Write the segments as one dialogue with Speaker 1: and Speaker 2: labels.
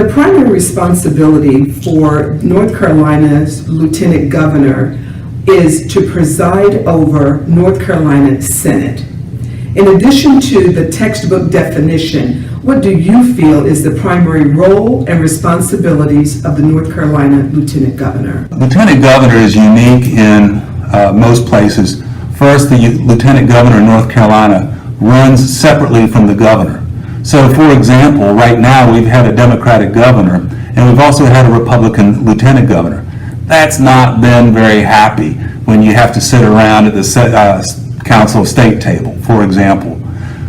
Speaker 1: The primary responsibility for North Carolina's Lieutenant Governor is to preside over North Carolina Senate. In addition to the textbook definition, what do you feel is the primary role and responsibilities of the North Carolina Lieutenant Governor?
Speaker 2: Lieutenant Governor is unique in most places. First, the Lieutenant Governor of North Carolina runs separately from the governor. So, for example, right now we've had a Democratic governor and we've also had a Republican Lieutenant Governor. That's not been very happy when you have to sit around at the Council of State table, for example.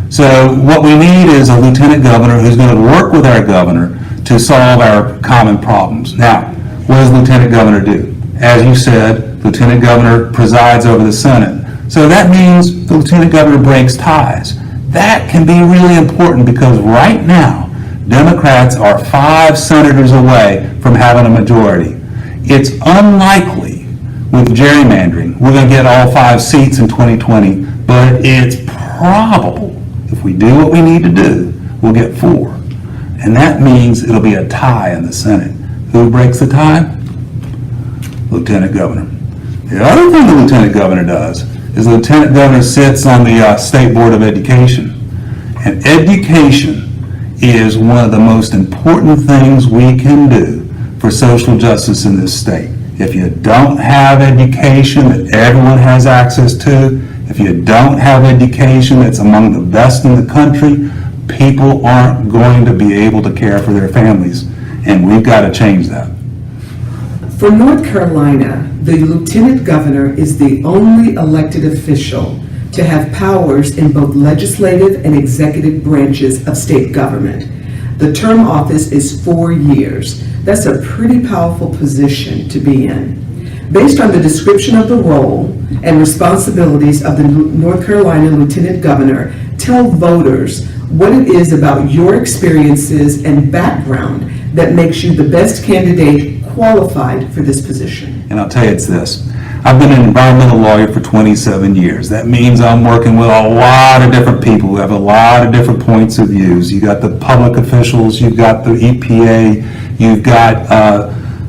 Speaker 2: So what we need is a Lieutenant Governor who's going to work with our governor to solve our common problems. Now, what does Lieutenant Governor do? As you said, Lieutenant Governor presides over the Senate. So that means the Lieutenant Governor breaks ties. That can be really important because right now, Democrats are 5 senators away from having a majority. It's unlikely with gerrymandering we're going to get all 5 seats in 2020, but it's probable if we do what we need to do, we'll get 4. And that means it'll be a tie in the Senate. Who breaks the tie? Lieutenant Governor. The other thing the Lieutenant Governor does is the Lieutenant Governor sits on the State Board of Education. And education is one of the most important things we can do for social justice in this state. If you don't have education that everyone has access to, if you don't have education that's among the best in the country, people aren't going to be able to care for their families. And we've got to change that.
Speaker 1: For North Carolina, the Lieutenant Governor is the only elected official to have powers in both legislative and executive branches of state government. The term office is 4 years. That's a pretty powerful position to be in. Based on the description of the role and responsibilities of the North Carolina Lieutenant Governor, tell voters what it is about your experiences and background that makes you the best candidate qualified for this position.
Speaker 2: And I'll tell you it's this. I've been an environmental lawyer for 27 years. That means I'm working with a lot of different people who have a lot of different points of views. You've got the public officials, you've got the EPA, you've got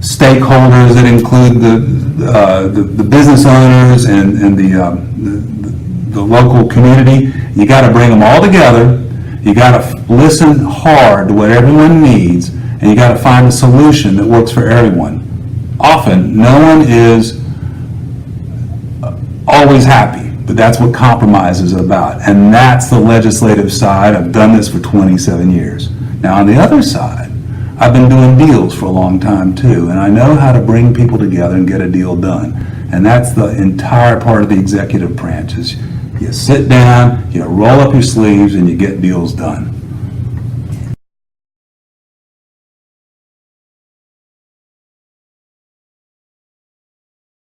Speaker 2: stakeholders that include the business owners and the local community. You got to bring them all together. You got to listen hard to what everyone needs, and you got to find a solution that works for everyone. Often, no one is always happy, but that's what compromise is about, and that's the legislative side. I've done this for 27 years. Now, on the other side, I've been doing deals for a long time too, and I know how to bring people together and get a deal done. And that's the entire part of the executive branch is you sit down, you roll up your sleeves, and you get deals done.